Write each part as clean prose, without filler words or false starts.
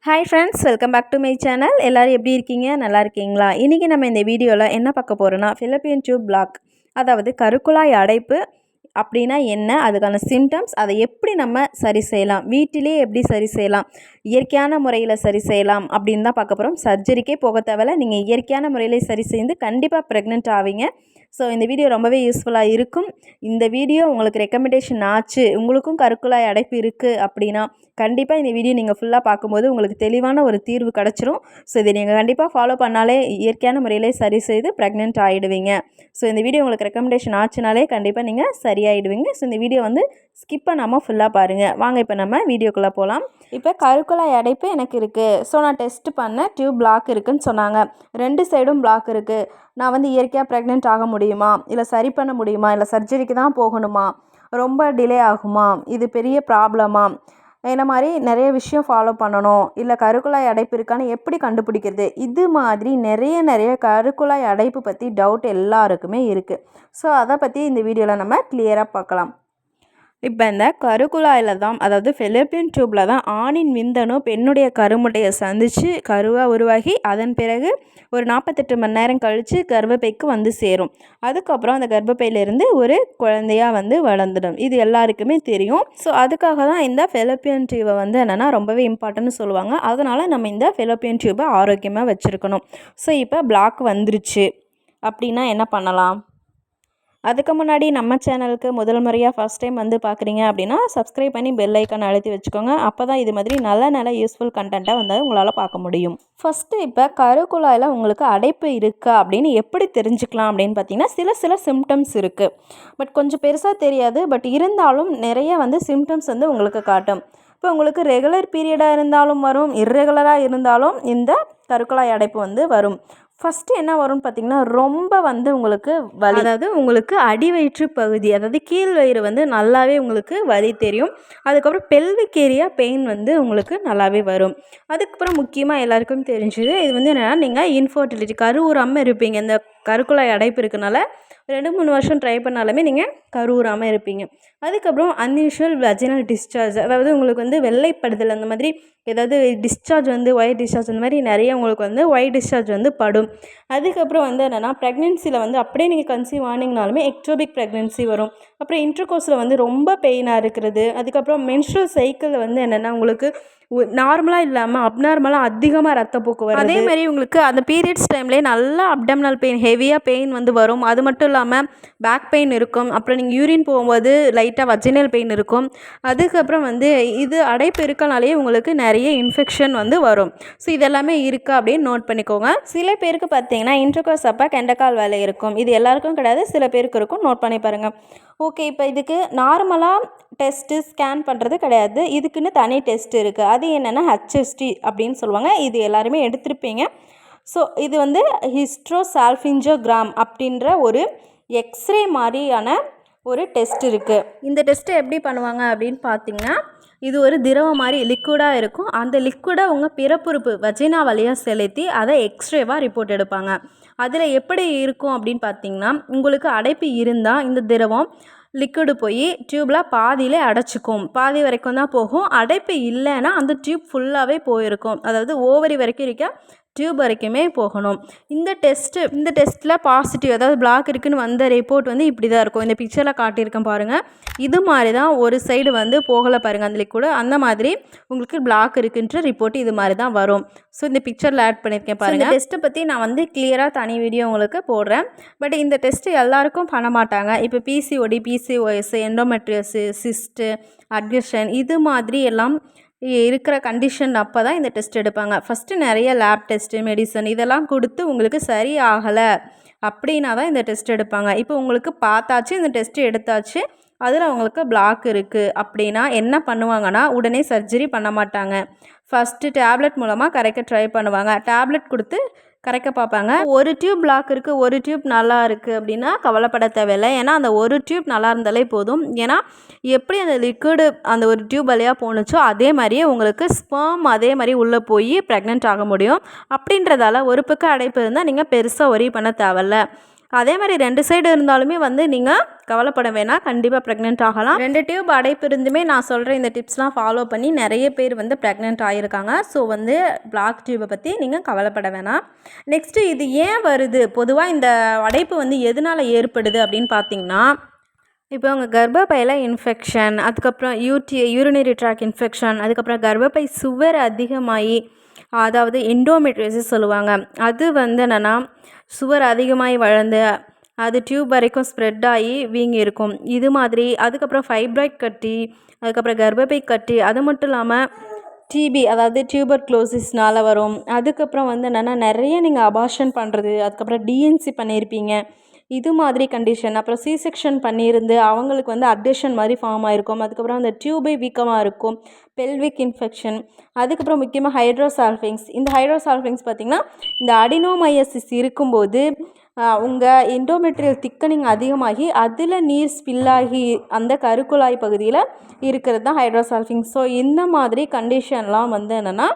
Hi friends, welcome back to my channel. எல்லோரும் எப்படி இருக்கீங்க? நல்லா இருக்கீங்களா? இன்றைக்கி நம்ம இந்த வீடியோவில் என்ன பார்க்க போகிறோன்னா, ஃபெலோப்பியன் டியூப் பிளாக், அதாவது கருக்குழாய் அடைப்பு அப்படின்னா என்ன, அதுக்கான சிம்டம்ஸ், அதை எப்படி நம்ம சரி செய்யலாம், வீட்டிலே எப்படி சரி செய்யலாம், இயற்கையான முறையில் சரி செய்யலாம் அப்படின்னு தான் பார்க்க போகிறோம். சர்ஜரிக்கே போக தேவையில்ல, நீங்கள் இயற்கையான முறையிலே சரி செய்து கண்டிப்பாக ப்ரெக்னென்ட் ஆவீங்க. ஸோ இந்த வீடியோ ரொம்பவே யூஸ்ஃபுல்லாக இருக்கும். இந்த வீடியோ உங்களுக்கு ரெக்கமெண்டேஷன் ஆச்சு, உங்களுக்கும் கருக்குழாய் அடைப்பு இருக்குது அப்படின்னா கண்டிப்பாக இந்த வீடியோ நீங்கள் ஃபுல்லாக பார்க்கும்போது உங்களுக்கு தெளிவான ஒரு தீர்வு கிடச்சிரும். ஸோ இதை நீங்கள் கண்டிப்பாக ஃபாலோ பண்ணாலே இயற்கையான முறையிலே சரி செய்து ப்ரெக்னென்ட் ஆகிடுவீங்க. ஸோ இந்த வீடியோ உங்களுக்கு ரெக்கமெண்டேஷன் ஆச்சுனாலே கண்டிப்பாக நீங்கள் சரியாயிடுவீங்க. ஸோ இந்த வீடியோ ஸ்கிப் பண்ணாமல் ஃபுல்லாக பாருங்கள். வாங்க இப்போ நம்ம வீடியோக்குள்ளே போகலாம். இப்போ கருக்குழாய் அடைப்பு எனக்கு இருக்குது. ஸோ நான் டெஸ்ட் பண்ண டியூப் பிளாக் இருக்குதுன்னு சொன்னாங்க. 2 சைடும் பிளாக் இருக்குது. நான் இயற்கையாக ப்ரெக்னென்ட் ஆக முடியுமா, இல்லை சரி பண்ண முடியுமா, இல்லை சர்ஜரிக்கு தான் போகணுமா, ரொம்ப டிலே ஆகுமா, இது பெரிய ப்ராப்ளமா, இந்த மாதிரி நிறைய விஷயம் ஃபாலோ பண்ணணும், இல்லை கருக்குழாய் அடைப்பு இருக்கான்னு எப்படி கண்டுபிடிக்கிறது, இது மாதிரி நிறைய கருக்குழாய் அடைப்பு பற்றி டவுட் எல்லாருக்குமே இருக்குது. ஸோ அதை பற்றி இந்த வீடியோவில் நம்ம கிளியராக பார்க்கலாம். இப்போ இந்த கருக்குழாயில் தான், அதாவது ஃபெலோப்பியன் டியூப்பில் தான் ஆணின் விந்தணு பெண்ணுடைய கருமுட்டையை சந்தித்து கருவாக உருவாகி அதன் பிறகு ஒரு 48 மணி நேரம் கழித்து கர்ப்பப்பைக்கு சேரும். அதுக்கப்புறம் அந்த கர்ப்பப்பையிலேருந்து ஒரு குழந்தையாக வளர்ந்துடும். இது எல்லாருக்குமே தெரியும். ஸோ அதுக்காக தான் இந்த ஃபெலோப்பியன் டியூபை என்னென்னா ரொம்பவே இம்பார்ட்டன்ட்னு சொல்லுவாங்க. அதனால் நம்ம இந்த ஃபெலோப்பியன் டியூபை ஆரோக்கியமாக வச்சுருக்கணும். ஸோ இப்போ பிளாக் வந்துருச்சு அப்படின்னா என்ன பண்ணலாம்? அதுக்கு முன்னாடி நம்ம சேனலுக்கு முதல் முறையாக ஃபஸ்ட் டைம் பார்க்குறீங்க அப்படின்னா சப்ஸ்கிரைப் பண்ணி பெல் ஐக்கான் அழுத்தி வச்சுக்கோங்க. அப்போ தான் இது மாதிரி நல்ல யூஸ்ஃபுல் கண்டென்ட்டாக உங்களால் பார்க்க முடியும். ஃபஸ்ட்டு இப்போ கருக்குழாயில் உங்களுக்கு அடைப்பு இருக்கா அப்படின்னு எப்படி தெரிஞ்சுக்கலாம் அப்படின்னு பார்த்தீங்கன்னா, சில சிம்டம்ஸ் இருக்குது. பட் கொஞ்சம் பெருசாக தெரியாது. பட் இருந்தாலும் நிறைய சிம்டம்ஸ் உங்களுக்கு காட்டும். இப்போ உங்களுக்கு ரெகுலர் பீரியடாக இருந்தாலும் வரும், இர்ரெகுலராக இருந்தாலும் இந்த கருக்குழாய் அடைப்பு வரும். ஃபஸ்ட்டு என்ன வரும்னு பார்த்திங்கன்னா, ரொம்ப உங்களுக்கு வலி, அதாவது உங்களுக்கு அடிவயிற்று பகுதி, அதாவது கீழ் வயிறு நல்லாவே உங்களுக்கு வலி தெரியும். அதுக்கப்புறம் பெல்விக் ஏரியா பெயின் உங்களுக்கு நல்லாவே வரும். அதுக்கப்புறம் முக்கியமாக எல்லாருக்கும் தெரிஞ்சது இது என்னென்னா, நீங்கள் இன்ஃபர்டிலிட்டி கருவுறாமல் இருப்பீங்க. இந்த கருக்குழாய் அடைப்பு இருக்கனால 2-3 வருஷம் ட்ரை பண்ணாலுமே நீங்கள் கருவுறாமல் இருப்பீங்க. அதுக்கப்புறம் அன்யூஷுவல் வெஜினல் டிஸ்சார்ஜ், அதாவது உங்களுக்கு வெள்ளைப்படுதல், அந்த மாதிரி ஏதாவது டிஸ்சார்ஜ் ஒயிட் டிஸ்சார்ஜ், அந்த மாதிரி நிறைய உங்களுக்கு ஒயிட் டிஸ்சார்ஜ் படும். அதுக்கப்புறம் என்னென்னா, ப்ரெக்னென்சியில் அப்படியே நீங்கள் கன்சீவ் ஆனிங்கனாலுமே எக்டோபிக் ப்ரெக்னென்சி வரும். அப்புறம் இன்டர்கோர்ஸில் ரொம்ப பெயினாக இருக்கிறது. அதுக்கப்புறம் மென்ஸ்ட்ரல் சைக்கிளில் என்னென்னா, உங்களுக்கு நார்மலாக இல்லாமல் அப்நார்மலாக அதிகமாக ரத்தப்போக்கு வரும். அதே மாதிரி உங்களுக்கு அந்த பீரியட்ஸ் டைம்லேயே நல்லா அப்டமினல் பெயின், ஹெவியாக பெயின் வரும். அது மட்டும் இல்லாமல் பேக் பெயின் இருக்கும். அப்புறம் நீங்கள் யூரின் போகும்போது லைட்டாக வஜினல் பெயின் இருக்கும். அதுக்கப்புறம் இது அடைப்பு இருக்கனாலேயே உங்களுக்கு நிறைய இன்ஃபெக்ஷன் வரும். ஸோ இதெல்லாமே இருக்கா அப்படின்னு நோட் பண்ணிக்கோங்க. சில பேருக்கு பார்த்தீங்கன்னா இன்டர்கோர்ஸ் அப்போ கெண்டக்கால் வேலை இருக்கும். இது எல்லாருக்கும் கிடையாது, சில பேருக்கு இருக்கும். நோட் பண்ணி பாருங்கள். ஓகே, இப்போ இதுக்கு நார்மலாக டெஸ்ட்டு ஸ்கேன் பண்ணுறது கிடையாது, இதுக்குன்னு தனி டெஸ்ட் இருக்குது. அது என்னென்னா ஹெச்எஸ்டி அப்படின்னு சொல்லுவாங்க. இது எல்லாருமே எடுத்திருப்பீங்க. ஸோ இது ஹிஸ்ட்ரோசால்ஃபிங்கோகிராம் அப்படின்ற ஒரு எக்ஸ்ரே மாதிரியான ஒரு டெஸ்ட் இருக்குது. இந்த டெஸ்ட்டை எப்படி பண்ணுவாங்க அப்படின்னு பார்த்தீங்கன்னா, இது ஒரு திரவம் மாதிரி லிக்விடாக இருக்கும். அந்த லிக்விடை உங்கள் பிறப்புறுப்பு வஜினா வழியாக செலுத்தி அதை எக்ஸ்ரேவாக ரிப்போர்ட் எடுப்பாங்க. அதில் எப்படி இருக்கும் அப்படின்னு பார்த்தீங்கன்னா, உங்களுக்கு அடைப்பு இருந்தால் இந்த திரவம் லிக்விடு போய் டியூப்பில் பாதியிலே அடைச்சிக்கும். பாதி வரைக்கும் தான் போகும். அடைப்பு இல்லைன்னா அந்த டியூப் ஃபுல்லாகவே போயிருக்கும். அதாவது ஓவரி வரைக்கும் இருக்க டியூப் வரைக்குமே போகணும். இந்த டெஸ்ட்டில் பாசிட்டிவ், அதாவது பிளாக் இருக்குன்னு வந்த ரிப்போர்ட் இப்படி தான் இருக்கும். இந்த பிக்சரில் காட்டியிருக்கேன் பாருங்கள். இது மாதிரி தான் ஒரு சைடு போகலை பாருங்கள் அந்த லிக்விடு. அந்த மாதிரி உங்களுக்கு பிளாக் இருக்குன்ற ரிப்போர்ட் இது மாதிரி தான் வரும். ஸோ இந்த பிக்சரில் ஆட் பண்ணியிருக்கேன் பாருங்கள். இந்த டெஸ்ட்டை பற்றி நான் கிளியராக தனி வீடியோ உங்களுக்கு போடுறேன். பட் இந்த டெஸ்ட்டு எல்லாருக்கும் பண்ண மாட்டாங்க. இப்போ PCOD, PCOS, endometriosis, cyst, admission, இது மாதிரி எல்லாம் இருக்கிற கண்டிஷன் அப்போ தான் இந்த டெஸ்ட் எடுப்பாங்க. ஃபஸ்ட்டு நிறைய லேப் டெஸ்ட்டு, மெடிசன் இதெல்லாம் கொடுத்து உங்களுக்கு சரி ஆகலை அப்படின்னா தான் இந்த டெஸ்ட் எடுப்பாங்க. இப்போ உங்களுக்கு பார்த்தாச்சு, இந்த டெஸ்ட்டு எடுத்தாச்சு, அதில் அவங்களுக்கு பிளாக் இருக்குது அப்படின்னா என்ன பண்ணுவாங்கன்னா, உடனே சர்ஜரி பண்ண மாட்டாங்க. ஃபஸ்ட்டு டேப்லெட் மூலமாக கரைக்க ட்ரை பண்ணுவாங்க. டேப்லெட் கொடுத்து கரைக்க பார்ப்பாங்க. ஒரு டியூப் பிளாக் இருக்குது, ஒரு டியூப் நல்லா இருக்குது அப்படின்னா கவலைப்பட தேவையில்லை. ஏன்னா அந்த ஒரு டியூப் நல்லா இருந்தாலே போதும். ஏன்னா எப்படி அந்த லிக்விடு அந்த ஒரு டியூப் வழியாக போணுச்சோ அதே மாதிரியே உங்களுக்கு ஸ்பெர்ம் அதே மாதிரி உள்ளே போய் ப்ரெக்னென்ட் ஆக முடியும். அப்படின்றதால ஒரு பக்கம் அடைப்பு இருந்தால் நீங்கள் பெருசாக ஒரி பண்ண தேவையில்ல. அதே மாதிரி 2 சைடு இருந்தாலுமே வந்து நீங்கள் கவலைப்பட வேணாம், கண்டிப்பாக ப்ரெக்னென்ட் ஆகலாம். 2 டியூப் அடைப்பு இருந்துமே நான் சொல்கிற இந்த டிப்ஸ்லாம் ஃபாலோ பண்ணி நிறைய பேர் வந்து ப்ரெக்னென்ட் ஆகியிருக்காங்க. ஸோ வந்து பிளாக் டியூப்பை பற்றி நீங்கள் கவலைப்பட வேணாம். நெக்ஸ்ட்டு இது ஏன் வருது, பொதுவாக இந்த அடைப்பு வந்து எதனால் ஏற்படுது அப்படின்னு பார்த்தீங்கன்னா, இப்போ உங்கள் கர்ப்பப்பையில் இன்ஃபெக்ஷன், அதுக்கப்புறம் யூரினரி ட்ராக் இன்ஃபெக்ஷன், அதுக்கப்புறம் கர்ப்பப்பை சுவர் அதிகமாகி, அதாவது எண்டோமெட்ரியோசிஸ் சொல்லுவாங்க. அது வந்து என்னென்னா சுவர் அதிகமாகி வளர்ந்து அது டியூப் வரைக்கும் ஸ்ப்ரெட் ஆகி வீங்கி இருக்கும். இது மாதிரி அதுக்கப்புறம் ஃபைப்ராய்ட் கட்டி, அதுக்கப்புறம் கர்ப்பப்பை கட்டி, அது மட்டும் இல்லாமல் டிபி அதாவது டியூபர் க்ளோசிஸ்னால் வரும். அதுக்கப்புறம் வந்து என்னென்னா நிறைய நீங்கள் அபார்ஷன் பண்ணுறது, அதுக்கப்புறம் டிஎன்சி பண்ணியிருப்பீங்க, இது மாதிரி கண்டிஷன். அப்புறம் சி செக்ஷன் பண்ணியிருந்து அவங்களுக்கு வந்து அப்டேஷன் மாதிரி ஃபார்ம் ஆகிருக்கும். அதுக்கப்புறம் அந்த டியூபே வீக்கமாக இருக்கும், பெல்விக் இன்ஃபெக்ஷன். அதுக்கப்புறம் முக்கியமாக ஹைட்ரோசால்ஃபிங்ஸ். இந்த ஹைட்ரோசால்ஃபிங்ஸ் பார்த்திங்கன்னா இந்த அடினோமையோசிஸ் இருக்கும்போது உங்கள் எண்டோமெட்ரியல் திக்கனிங் அதிகமாகி அதில் நீர் ஸ்பில்லாகி அந்த கருக்குழாய் பகுதியில் இருக்கிறது தான் ஹைட்ரோசால்ஃபிங்ஸ். ஸோ இந்த மாதிரி கண்டிஷன்லாம் வந்து என்னென்னா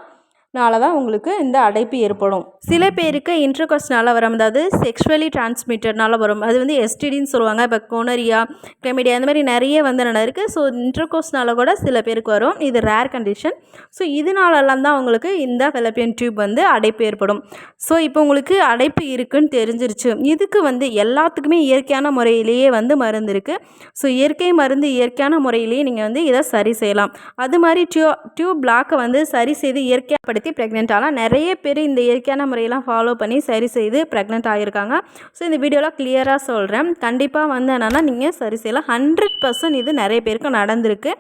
தான் உங்களுக்கு இந்த அடைப்பு ஏற்படும். சில பேருக்கு இன்டர்கோர்ஸ்னால வரும், அதாவது செக்ஷுவலி டிரான்ஸ்மிட்டட்னால வரும். அது வந்து எஸ்டிடின்னு சொல்லுவாங்க. இப்போ கோனரியா, கிளமிடியா இந்த மாதிரி நிறைய வந்து என்ன இருக்குது. ஸோ இன்டர்கோர்ஸ்னால கூட சில பேருக்கு வரும். இது ரேர் கண்டிஷன். ஸோ இதனாலலாம் தான் உங்களுக்கு இந்த ஃபெலோப்பியன் டியூப் வந்து அடைப்பு ஏற்படும். ஸோ இப்போ உங்களுக்கு அடைப்பு இருக்குன்னு தெரிஞ்சிருச்சு. இதுக்கு வந்து எல்லாத்துக்குமே இயற்கையான முறையிலேயே வந்து மருந்து இருக்குது. ஸோ இயற்கை மருந்து இயற்கையான முறையிலேயே நீங்கள் வந்து இதை சரி செய்யலாம். அது மாதிரி டியூப் பிளாக்கை வந்து சரி செய்து இயற்கையாக ப்ரெக்னென்ட் ஆனால் நிறைய பேர் இந்த இயற்கையான முறையெல்லாம் ஃபாலோ பண்ணி சரி செய்து ப்ரெக்னென்ட் ஆகியிருக்காங்க. ஸோ இந்த வீடியோவில் கிளியராக சொல்கிறேன். கண்டிப்பாக வந்து என்னென்னா நீங்கள் சரி செய்யலாம். 100% இது நிறைய பேருக்கு நடந்திருக்கு.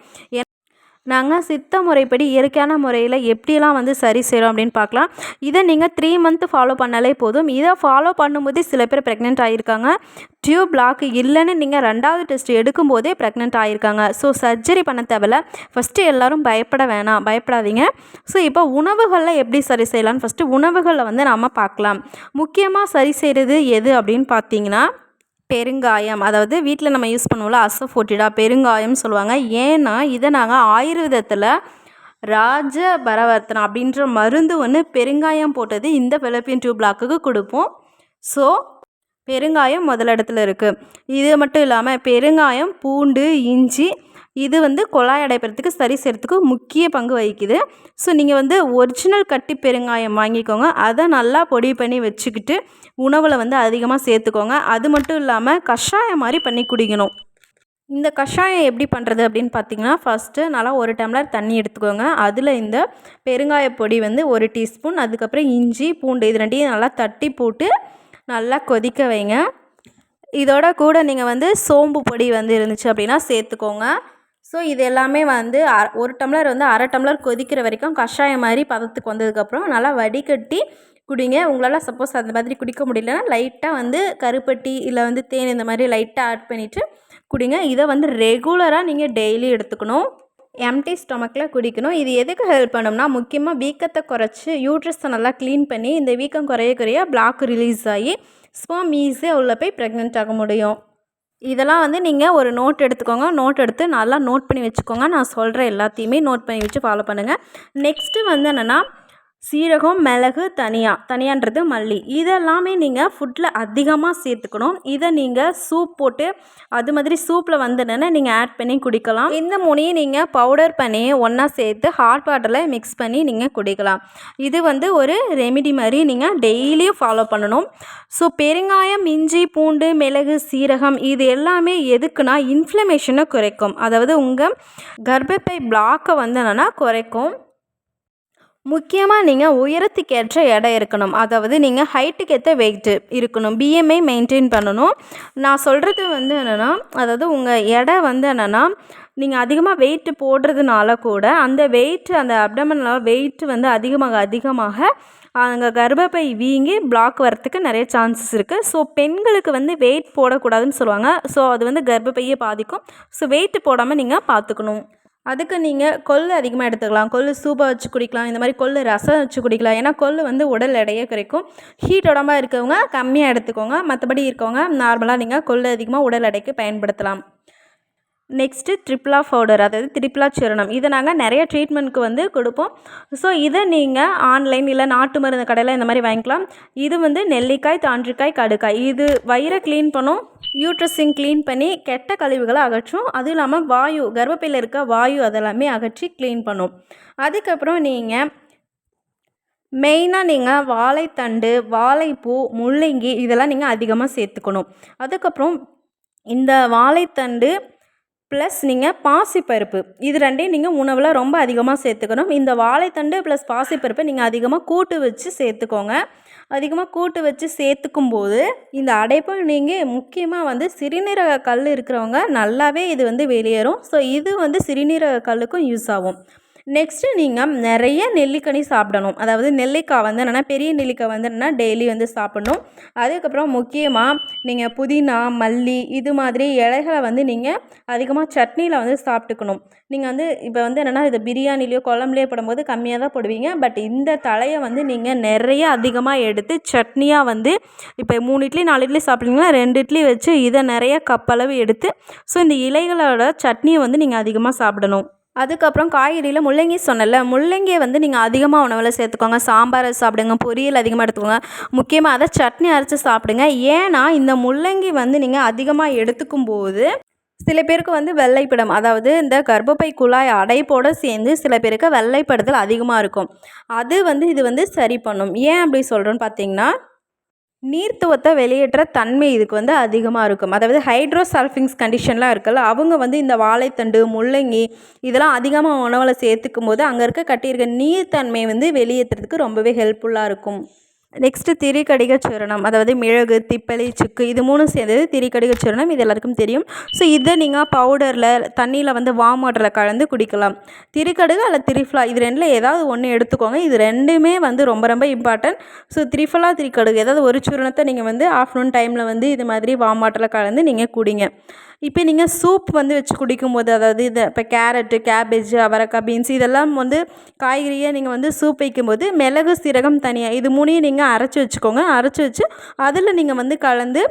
நாங்கள் சித்த முறைப்படி இயற்கையான முறையில் எப்படிலாம் வந்து சரி செய்கிறோம் அப்படின்னு பார்க்கலாம். இதை நீங்கள் 3 மந்த் ஃபாலோ பண்ணாலே போதும். இதை ஃபாலோ பண்ணும்போதே சில பேர் ப்ரெக்னென்ட் ஆகியிருக்காங்க. டியூப் பிளாக் இல்லைன்னு நீங்கள் 2வது டெஸ்ட் எடுக்கும்போதே ப்ரெக்னென்ட் ஆகியிருக்காங்க. ஸோ சர்ஜரி பண்ண தேவையில்ல. ஃபஸ்ட்டு எல்லோரும் பயப்படாதீங்க. ஸோ இப்போ உணவுகளில் எப்படி சரி செய்யலான்னு ஃபஸ்ட்டு உணவுகளில் வந்து நாம் பார்க்கலாம். முக்கியமாக சரி செய்கிறது எது அப்படின்னு பார்த்தீங்கன்னா பெருங்காயம். அதாவது வீட்டில் நம்ம யூஸ் பண்ணுவோம்ல அசஃபோட்டிடா பெருங்காயம் சொல்லுவாங்க. ஏன்னா இதை நாங்கள் ஆயுர்வேதத்தில் ராஜபரவர்த்தனம் அப்படின்ற மருந்து ஒன்று பெருங்காயம் போட்டது இந்த ஃபெலோப்பியன் டியூப் பிளாக்குக்கு கொடுப்போம். ஸோ பெருங்காயம் முதலிடத்தில் இருக்குது. இது மட்டும் இல்லாமல் பெருங்காயம், பூண்டு, இஞ்சி இது வந்து குழாய் அடைப்பறதுக்கு சரி செய்கிறதுக்கு முக்கிய பங்கு வகிக்குது. ஸோ நீங்கள் வந்து ஒரிஜினல் கட்டி பெருங்காயம் வாங்கிக்கோங்க. அதை நல்லா பொடி பண்ணி வச்சுக்கிட்டு உணவில் வந்து அதிகமாக சேர்த்துக்கோங்க. அது மட்டும் இல்லாமல் கஷாயம் மாதிரி பண்ணி குடிக்கணும். இந்த கஷாயம் எப்படி பண்ணுறது அப்படின்னு பார்த்தீங்கன்னா, ஃபஸ்ட்டு நல்லா 1 டம்ளர் தண்ணி எடுத்துக்கோங்க. அதில் இந்த பெருங்காய பொடி வந்து 1 டீஸ்பூன், அதுக்கப்புறம் இஞ்சி, பூண்டு இது 2யும் நல்லா தட்டி போட்டு நல்லா கொதிக்க வைங்க. இதோட கூட நீங்கள் வந்து சோம்பு பொடி வந்து இருந்துச்சு அப்படின்னா சேர்த்துக்கோங்க. ஸோ இது எல்லாமே வந்து 1 டம்ளர் வந்து 1/2 டம்ளர் கொதிக்கிற வரைக்கும் கஷாயம் மாதிரி பதத்துக்கு வந்ததுக்கப்புறம் நல்லா வடிகட்டி குடிங்க. உங்களால் சப்போஸ் அந்த மாதிரி குடிக்க முடியலன்னா லைட்டாக வந்து கருப்பட்டி இல்லை வந்து தேன் இந்த மாதிரி லைட்டாக ஆட் பண்ணிவிட்டு குடிங்க. இதை வந்து ரெகுலராக நீங்கள் டெய்லி எடுத்துக்கணும். எம்டி ஸ்டொமக்கில் குடிக்கணும். இது எதுக்கு ஹெல்ப் பண்ணும்னா, முக்கியமாக வீக்கத்தை குறைச்சி யூட்ரஸை நல்லா க்ளீன் பண்ணி இந்த வீக்கம் குறைய பிளாக் ரிலீஸ் ஆகி ஸ்பெர்ம் ஈஸியாக உள்ளே போய் ப்ரெக்னென்ட் ஆக முடியும். இதெல்லாம் வந்து நீங்கள் ஒரு நோட் எடுத்துக்கோங்க. நோட் எடுத்து நல்லா நோட் பண்ணி வச்சுக்கோங்க. நான் சொல்கிற எல்லாத்தையுமே நோட் பண்ணி வச்சு ஃபாலோ பண்ணுங்கள். நெக்ஸ்ட்டு வந்து என்னென்னா சீரகம், மிளகு, தனியான்றது மல்லி இதெல்லாமே நீங்கள் ஃபுட்டில் அதிகமாக சேர்த்துக்கணும். இதை நீங்கள் சூப் போட்டு அது மாதிரி சூப்பில் வந்து என்னென்னா நீங்கள் ஆட் பண்ணி குடிக்கலாம். இந்த 3யும் நீங்கள் பவுடர் பண்ணி ஒன்றா சேர்த்து ஹாட் வாட்டரில் மிக்ஸ் பண்ணி நீங்கள் குடிக்கலாம். இது வந்து ஒரு ரெமிடி மாதிரி நீங்கள் டெய்லியும் ஃபாலோ பண்ணணும். ஸோ பெருங்காயம், இஞ்சி, பூண்டு, மிளகு, சீரகம் இது எல்லாமே எதுக்குன்னா இன்ஃப்ளமேஷனை குறைக்கும். அதாவது உங்கள் கர்ப்பப்பை பிளாக்கை வந்து என்னென்னா குறைக்கும். முக்கியமாக நீங்கள் உயரத்துக்கு ஏற்ற எடை இருக்கணும். அதாவது நீங்கள் ஹைட்டுக்கு ஏற்ற வெயிட்டு இருக்கணும். பிஎம்ஐ மெயின்டைன் பண்ணணும். நான் சொல்கிறது வந்து என்னென்னா, அதாவது உங்கள் எடை வந்து என்னென்னா நீங்கள் அதிகமாக வெயிட்டு போடுறதுனால கூட அந்த வெயிட்டு அந்த அப்டமனில் வெயிட்டு வந்து அதிகமாக அங்கே கர்ப்பப்பை வீங்கி பிளாக் வரத்துக்கு நிறைய சான்சஸ் இருக்குது. ஸோ பெண்களுக்கு வந்து வெயிட் போடக்கூடாதுன்னு சொல்லுவாங்க. ஸோ அது வந்து கர்ப்பப்பையை பாதிக்கும். ஸோ வெயிட்டு போடாமல் நீங்கள் பார்த்துக்கணும். அதுக்கு நீங்கள் கொள்ளு அதிகமாக எடுத்துக்கலாம். கொள்ளு சூப்பை வச்சு குடிக்கலாம். இந்த மாதிரி கொள்ளு ரசம் வச்சு குடிக்கலாம். ஏன்னா கொள்ளு வந்து உடல் எடையை குறைக்கும். ஹீட் உடம்பாக இருக்கவங்க கம்மியாக எடுத்துக்கோங்க. மற்றபடி இருக்கவங்க நார்மலாக நீங்கள் கொள்ளு அதிகமாக உடல் எடைக்கு பயன்படுத்தலாம். நெக்ஸ்ட்டு ட்ரிப்ளா பவுடர், அதாவது திரிபலா சூரணம். இதை நாங்கள் நிறைய ட்ரீட்மெண்ட்க்கு வந்து கொடுப்போம். ஸோ இதை நீங்கள் ஆன்லைன் இல்லை நாட்டு மருந்து கடையில் இந்த மாதிரி வாங்கிக்கலாம். இது வந்து நெல்லிக்காய், தாண்டிக்காய், கடுக்காய். இது வயிறை க்ளீன் பண்ணும், யூட்ரஸையும் க்ளீன் பண்ணி கெட்ட கழிவுகளை அகற்றும். அதுவும் இல்லாமல் வாயு, கர்ப்பப்பையில் இருக்க வாயு அதெல்லாமே அகற்றி க்ளீன் பண்ணும். அதுக்கப்புறம் நீங்கள் மெயினாக நீங்கள் வாழைத்தண்டு, வாழைப்பூ, முள்ளங்கி இதெல்லாம் நீங்கள் அதிகமாக சேர்த்துக்கணும். அதுக்கப்புறம் இந்த வாழைத்தண்டு ப்ளஸ் நீங்கள் பாசிப்பருப்பு, இது ரெண்டையும் நீங்கள் உணவில் ரொம்ப அதிகமாக சேர்த்துக்கணும். இந்த வாழைத்தண்டு ப்ளஸ் பாசிப்பருப்பை நீங்கள் அதிகமாக கூட்டு வச்சு சேர்த்துக்கோங்க. அதிகமாக கூட்டு வச்சு சேர்த்துக்கும் போது இந்த அடைப்பை நீங்கள் முக்கியமாக வந்து சிறுநீரக கல் இருக்கிறவங்க நல்லாவே இது வந்து வெளியேறும். ஸோ இது வந்து சிறுநீரக கல்லுக்கும் யூஸ் ஆகும். நெக்ஸ்ட்டு நீங்கள் நிறைய நெல்லிக்கனி சாப்பிடணும். அதாவது நெல்லிக்காய் வந்து என்னென்னா, பெரிய நெல்லிக்காய் வந்து என்னென்னா டெய்லி வந்து சாப்பிட்ணும். அதுக்கப்புறம் முக்கியமாக நீங்கள் புதினா, மல்லி இது மாதிரி இலைகளை வந்து நீங்கள் அதிகமாக சட்னியில் வந்து சாப்பிட்டுக்கணும். நீங்கள் வந்து இப்போ வந்து என்னென்னா, இதை பிரியாணிலையோ குழம்புலையோ போடும்போது கம்மியாக தான் போடுவீங்க. பட் இந்த தலையை வந்து நீங்கள் நிறைய அதிகமாக எடுத்து சட்னியாக வந்து இப்போ 3 இட்லி 4 இட்லி சாப்பிட்றீங்கன்னா 2 இட்லி வச்சு இதை நிறைய கப்பளவு எடுத்து, ஸோ இந்த இலைகளோட சட்னியை வந்து நீங்கள் அதிகமாக சாப்பிடணும். அதுக்கப்புறம் காய்கறியில் முள்ளங்கி சொன்னல, முள்ளங்கியை வந்து நீங்கள் அதிகமாக உணவில் சேர்த்துக்கோங்க. சாம்பாரை சாப்பிடுங்க, பொரியல் அதிகமாக எடுத்துக்கோங்க. முக்கியமாக அதை சட்னி அரைச்சி சாப்பிடுங்க. ஏன்னா இந்த முள்ளங்கி வந்து நீங்கள் அதிகமாக எடுத்துக்கும் போது சில பேருக்கு வந்து வெள்ளைப்படம், அதாவது இந்த கர்ப்பப்பை குழாய் அடைப்போடு சேர்ந்து சில பேருக்கு வெள்ளைப்படுதல் அதிகமாக இருக்கும். அது வந்து இது வந்து சரி பண்ணும். ஏன் அப்படி சொல்கிறோன்னு பார்த்தீங்கன்னா, நீர்த்துவத்தை வெளியேற்ற தன்மை இதுக்கு வந்து அதிகமாக இருக்கும். அதாவது ஹைட்ரோசல்ஃபிங்ஸ் கண்டிஷன்லாம் இருக்குல்ல, அவங்க வந்து இந்த வாழைத்தண்டு, முள்ளங்கி இதெல்லாம் அதிகமாக உணவில் சேர்த்துக்கும் போது அங்கே இருக்க கட்டியிருக்க நீர்த்தன்மை வந்து வெளியேற்றுறதுக்கு ரொம்பவே ஹெல்ப்ஃபுல்லாக இருக்கும். நெக்ஸ்ட்டு திரிகடிக சூரணம், அதாவது மிளகு, திப்பலி, சுக்கு இது 3ம் சேர்ந்தது திரிகடிக சூரணம். இது எல்லாருக்கும் தெரியும். ஸோ இதை நீங்கள் பவுடரில் தண்ணியில் வந்து வார்ம் வாட்டரில் கலந்து குடிக்கலாம். திரிகடுகு அல்ல திரிஃபலா இது 2ல் ஏதாவது ஒன்று எடுத்துக்கோங்க. இது 2மே வந்து ரொம்ப ரொம்ப இம்பார்ட்டன்ட். ஸோ திரிஃபலா, திரிகடுகு ஏதாவது ஒரு சூரணத்தை நீங்கள் வந்து ஆஃப்டர்நூன் டைமில் வந்து இது மாதிரி வார்ம் வாட்டரில் கலந்து நீங்கள் குடிங்க. இப்போ நீங்கள் சூப் வந்து வச்சு குடிக்கும்போது, அதாவது இதை இப்போ கேரட்டு, கேபேஜ், அவரைக்காய், பீன்ஸ் இதெல்லாம் வந்து காய்கறியை நீங்கள் வந்து சூப் வைக்கும்போது மிளகு, சீரகம் தனியாக இது 3யும் நீங்கள் அரைச்சி வச்சுக்கோங்க. அரைச்சி வச்சு அதில் நீங்கள் வந்து கலந்து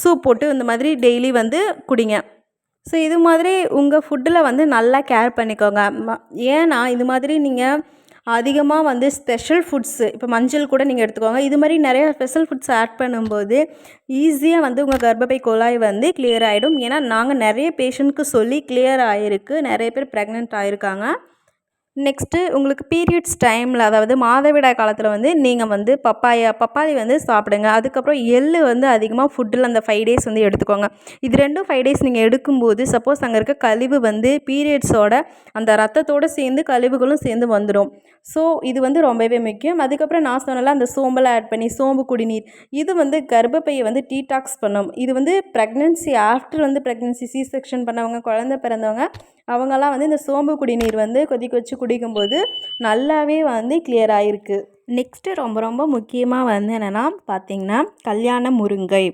சூப் போட்டு இந்த மாதிரி டெய்லி வந்து குடிங்க. ஸோ இது மாதிரி உங்கள் ஃபுட்டில் வந்து நல்லா கேர் பண்ணிக்கோங்க. ஏன்னா இது மாதிரி நீங்கள் அதிகமாக வந்து ஸ்பெஷல் ஃபுட்ஸு இப்போ மஞ்சள் கூட நீங்கள் எடுத்துக்கோங்க. இது மாதிரி நிறைய ஸ்பெஷல் ஃபுட்ஸ் ஆட் பண்ணும்போது ஈஸியாக வந்து உங்கள் கர்ப்பப்பை குழாய் வந்து கிளியர் ஆகிடும். ஏன்னா நாங்கள் நிறைய பேஷண்ட்க்கு சொல்லி கிளியர் ஆகிருக்கு. நிறைய பேர் ப்ரெக்னென்ட் ஆகிருக்காங்க. நெக்ஸ்ட்டு உங்களுக்கு பீரியட்ஸ் டைமில், அதாவது மாதவிடாய் காலத்தில் வந்து நீங்கள் வந்து பப்பாளி வந்து சாப்பிடுங்க. அதுக்கப்புறம் எள்ளு வந்து அதிகமாக ஃபுட்டில் அந்த 5 டேஸ் வந்து எடுத்துக்கோங்க. இது 2ம் 5 டேஸ் நீங்கள் எடுக்கும்போது சப்போஸ் அங்கே இருக்க கழிவு வந்து பீரியட்ஸோட அந்த ரத்தத்தோடு சேர்ந்து கழிவுகளும் சேர்ந்து வந்துடும். ஸோ இது வந்து ரொம்பவே முக்கியம். அதுக்கப்புறம் நான் சொன்னல அந்த சோம்பலை ஆட் பண்ணி சோம்பு குடிநீர், இது வந்து கர்ப்பப்பையை வந்து டீடாக்ஸ் பண்ணும். இது வந்து ப்ரெக்னென்சி ஆஃப்டர் வந்து ப்ரெக்னென்சி சி செக்ஷன் பண்ணவங்க, குழந்தை பிறந்தவங்க அவங்கெல்லாம் வந்து இந்த சோம்பு குடிநீர் வந்து கொதிக்க வச்சு குடிக்கும்போது நல்லாவே வந்து கிளியர் ஆகிருக்கு. நெக்ஸ்ட்டு ரொம்ப ரொம்ப முக்கியமாக வந்து என்னென்னா பார்த்திங்கன்னா, கல்யாண முருங்கை,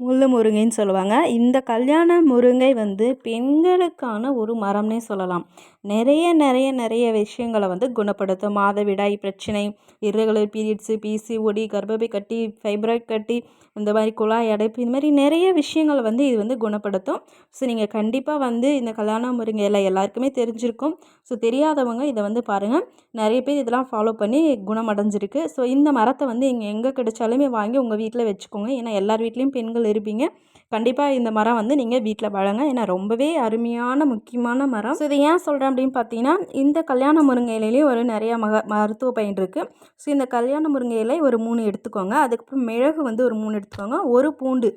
முள்ளு முருங்கைன்னு சொல்லுவாங்க. இந்த கல்யாண முருங்கை வந்து பெண்களுக்கான ஒரு மரம்னே சொல்லலாம். நிறைய நிறைய நிறைய விஷயங்களை வந்து குணப்படுத்தும். மாதவிடாய் பிரச்சனை, இர்ரெகுலர் பீரியட்ஸு, பிசிஓடி, கர்ப்பப்பை கட்டி, ஃபைப்ராய்ட் கட்டி, இந்த மாதிரி குழாய் அடைப்பு, இந்த மாதிரி நிறைய விஷயங்களை வந்து இது வந்து குணப்படுத்தும். ஸோ நீங்கள் கண்டிப்பாக வந்து இந்த கல்யாண முருங்கை இலை எல்லாருக்குமே தெரிஞ்சிருக்கும். ஸோ தெரியாதவங்க இதை வந்து பாருங்கள். நிறைய பேர் இதெல்லாம் ஃபாலோ பண்ணி குணமடைஞ்சிருக்கு. ஸோ இந்த மரத்தை வந்து எங்கே கிடைச்சாலுமே வாங்கி உங்கள் வீட்டில் வச்சுக்கோங்க. ஏன்னா எல்லார் வீட்லேயும் பெண்கள் இருப்பீங்க. கண்டிப்பாக இந்த மரம் வந்து நீங்கள் வீட்டில் வளங்க. ஏன்னா ரொம்பவே அருமையான முக்கியமான மரம். ஸோ இதை ஏன் சொல்கிறேன் அப்படின்னு பார்த்தீங்கன்னா, இந்த கல்யாண முருங்கை இலையிலேயே ஒரு நிறையா மருத்துவ பயன் இருக்குது. ஸோ இந்த கல்யாண முருங்கை இலை ஒரு 3 எடுத்துக்கோங்க. அதுக்கப்புறம் மிளகு வந்து ஒரு 3 எடுத்துக்கோங்க. ஒரு பூண்டு,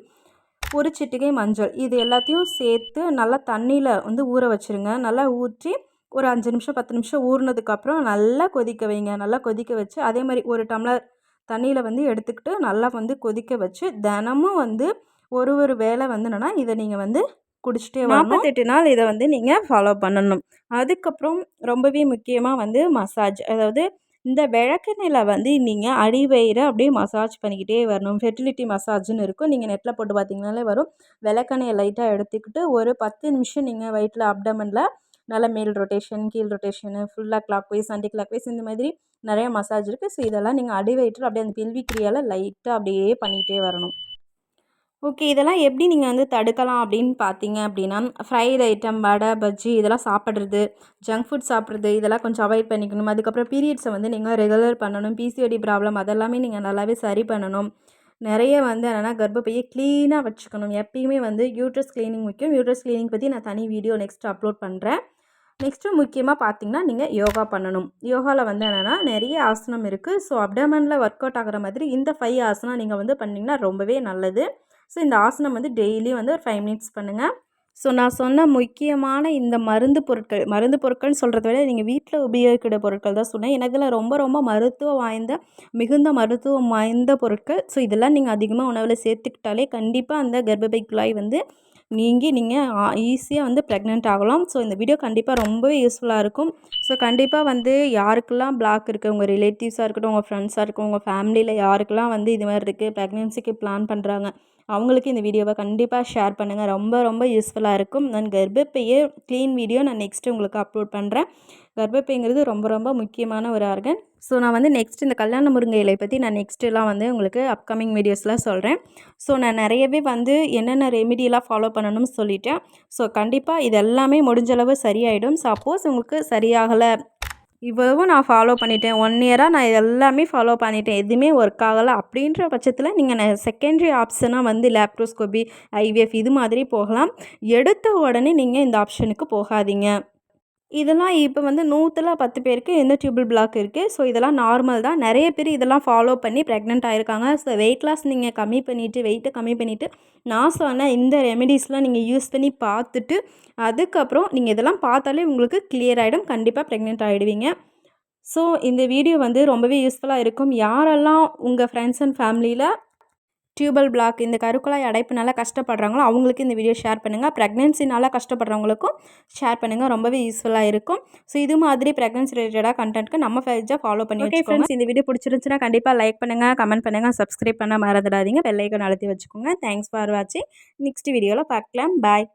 ஒரு சிட்டிகை மஞ்சள், இது எல்லாத்தையும் சேர்த்து நல்லா தண்ணியில் வந்து ஊற வச்சுருங்க. நல்லா ஊற்றி ஒரு 5 நிமிஷம் 10 நிமிஷம் ஊறினதுக்கப்புறம் நல்லா கொதிக்க வைங்க. நல்லா கொதிக்க வச்சு அதே மாதிரி ஒரு டம்ளர் தண்ணியில் வந்து எடுத்துக்கிட்டு நல்லா வந்து கொதிக்க வச்சு தினமும் வந்து ஒரு வேளை வந்து என்னென்னா இதை நீங்கள் வந்து குடிச்சிட்டே வரணும். 48 நாள் இதை வந்து நீங்கள் ஃபாலோ பண்ணணும். அதுக்கப்புறம் ரொம்பவே முக்கியமாக வந்து மசாஜ், அதாவது இந்த விளக்கெண்ணெயில் வந்து நீங்கள் அடிவயிறை அப்படியே மசாஜ் பண்ணிக்கிட்டே வரணும். ஃபெர்டிலிட்டி மசாஜ்னு இருக்கும். நீங்கள் நெட்டில் போட்டு பார்த்தீங்கனாலே வரும். விளக்கெண்ணெயை லைட்டாக எடுத்துக்கிட்டு ஒரு 10 நிமிஷம் நீங்கள் வயிற்றில் அப்டமனில் நல்லா மேல் ரொட்டேஷன், கீழ் ரொட்டேஷனு, ஃபுல்லாக clockwise, anticlockwise இந்த மாதிரி நிறைய மசாஜ் இருக்குது. ஸோ இதெல்லாம் நீங்கள் அடிவயிற்றில் அப்படியே அந்த பெல்விக் ஏரியாவில் லைட்டாக அப்படியே பண்ணிகிட்டே வரணும். ஓகே. இதெல்லாம் எப்படி நீங்கள் வந்து தடுக்கலாம் அப்படின்னு பார்த்தீங்க அப்படின்னா, ஃப்ரைட் ஐட்டம், வடை, பஜ்ஜி இதெல்லாம் சாப்பிட்றது, ஜங்க் ஃபுட் சாப்பிட்றது இதெல்லாம் கொஞ்சம் அவாய்ட் பண்ணிக்கணும். அதுக்கப்புறம் பீரியட்ஸை வந்து நீங்கள் ரெகுலர் பண்ணணும். பிசிஓடி ப்ராப்ளம் அதெல்லாமே நீங்கள் நல்லாவே சரி பண்ணணும். நிறைய வந்து என்னென்னா கர்ப்பப்பையை க்ளீனாக வச்சுக்கணும். எப்பயுமே வந்து யூட்ரஸ் க்ளீனிங் முக்கியம். யூட்ரஸ் க்ளீனிங் பற்றி நான் தனி வீடியோ நெக்ஸ்ட் அப்லோட் பண்ணுறேன். நெக்ஸ்ட்டு முக்கியமாக பார்த்தீங்கன்னா, நீங்கள் யோகா பண்ணணும். யோகாவில் வந்து என்னென்னா நிறைய ஆசனம் இருக்குது. ஸோ அப்டமனில் ஒர்க் அவுட் ஆகிற மாதிரி இந்த 5 ஆசனம் நீங்கள் வந்து பண்ணிங்கன்னா ரொம்பவே நல்லது. ஸோ இந்த ஆசனம் வந்து டெய்லி வந்து ஒரு 5 மினிட்ஸ் பண்ணுங்கள். ஸோ நான் சொன்ன முக்கியமான இந்த மருந்து பொருட்கள்னு சொல்கிறத விட நீங்கள் வீட்டில் உபயோகிக்கிற பொருட்கள் தான் சொன்னேன். ஏன்னா இதில் ரொம்ப ரொம்ப மிகுந்த மருத்துவம் வாய்ந்த பொருட்கள். ஸோ இதெல்லாம் நீங்கள் அதிகமாக உணவில் சேர்த்துக்கிட்டாலே கண்டிப்பாக அந்த கர்ப்பப்பை குழாய் வந்து நீங்கள் ஈஸியாக வந்து ப்ரெக்னென்ட் ஆகலாம். ஸோ இந்த வீடியோ கண்டிப்பாக ரொம்பவே யூஸ்ஃபுல்லாக இருக்கும். ஸோ கண்டிப்பாக வந்து யாருக்கெல்லாம் பிளாக் இருக்குது, உங்கள் ரிலேட்டிவ்ஸாக இருக்கட்டும், உங்கள் ஃப்ரெண்ட்ஸாக இருக்கட்டும், உங்கள் ஃபேமிலியில் யாருக்கெல்லாம் வந்து இது மாதிரி இருக்குது, ப்ரெக்னென்சிக்கு பிளான் பண்ணுறாங்க, அவங்களுக்கு இந்த வீடியோவை கண்டிப்பாக ஷேர் பண்ணுங்கள். ரொம்ப ரொம்ப யூஸ்ஃபுல்லாக இருக்கும். நான் கர்ப்பப்பையை க்ளீன் வீடியோ நான் நெக்ஸ்ட்டு உங்களுக்கு அப்லோட் பண்ணுறேன். கர்ப்பப்பைங்கிறது ரொம்ப ரொம்ப முக்கியமான ஒரு ஆர்கன். ஸோ நான் வந்து நெக்ஸ்ட் இந்த கல்யாண முருங்கை இலை பற்றி நான் நெக்ஸ்ட்டுலாம் வந்து உங்களுக்கு அப்கமிங் வீடியோஸில் சொல்கிறேன். ஸோ நான் நிறையவே வந்து என்னென்ன ரெமிடியெலாம் ஃபாலோ பண்ணணும்னு சொல்லிட்டேன். ஸோ கண்டிப்பாக இது எல்லாமே முடிஞ்சளவு சரியாயிடும். சப்போஸ் உங்களுக்கு சரியாகலை, இவ்வளவும் நான் ஃபாலோ பண்ணிட்டேன், 1 இயராக நான் எல்லாமே ஃபாலோ பண்ணிட்டேன், எதுவுமே ஒர்க் ஆகலை அப்படின்ற பட்சத்தில் நீங்கள் செகண்டரி ஆப்ஷனாக வந்து லேப்ரோஸ்கோபி, ஐவிஎஃப் இது மாதிரி போகலாம். எடுத்த உடனே நீங்கள் இந்த ஆப்ஷனுக்கு போகாதீங்க. இதெல்லாம் இப்போ வந்து 100ல் 10 பேருக்கு இந்த டியூபல் பிளாக் இருக்குது. ஸோ இதெல்லாம் நார்மல் தான். நிறைய பேர் இதெல்லாம் ஃபாலோ பண்ணி ப்ரெக்னென்ட் ஆகிருக்காங்க. ஸோ வெயிட் லாஸ் நீங்கள் வெயிட்டை கம்மி பண்ணிவிட்டு நான் சொன்ன இந்த ரெமெடிஸ்லாம் நீங்கள் யூஸ் பண்ணி பார்த்துட்டு அதுக்கப்புறம் நீங்கள் இதெல்லாம் பார்த்தாலே உங்களுக்கு கிளியர் ஆகிடும். கண்டிப்பாக ப்ரெக்னென்ட் ஆகிடுவீங்க. ஸோ இந்த வீடியோ வந்து ரொம்பவே யூஸ்ஃபுல்லாக இருக்கும். யாரெல்லாம் உங்கள் ஃப்ரெண்ட்ஸ் அண்ட் ஃபேமிலியில் டியூபல் பிளாக் இந்த கருக்குழாய் அடைப்புனால கஷ்டப்படுறாங்களோ அவங்களுக்கு இந்த வீடியோ ஷேர் பண்ணுங்கள். ப்ரெக்னென்சினால் கஷ்டப்படுறவங்களுக்கும் ஷேர் பண்ணுங்கள். ரொம்பவே யூஸ்ஃபுல்லாக இருக்கும். ஸோ இது மாதிரி ப்ரெக்னென்சி ரிலேட்டடாக கண்டென்ட்க்கு நம்ம பேஜை ஃபாலோ பண்ணி வச்சுக்கோங்க. இந்த வீடியோ பிடிச்சிருந்துச்சுன்னா கண்டிப்பாக லைக் பண்ணுங்கள், கமெண்ட் பண்ணுங்கள், சப்ஸ்கிரைப் பண்ண மறந்துடாதீங்க. பெல் ஐகான் அழுத்தி வச்சுக்கோங்க. தேங்க்ஸ் ஃபார் வாட்சிங். நெக்ஸ்ட் வீடியோவில் பார்க்கலாம். பாய்.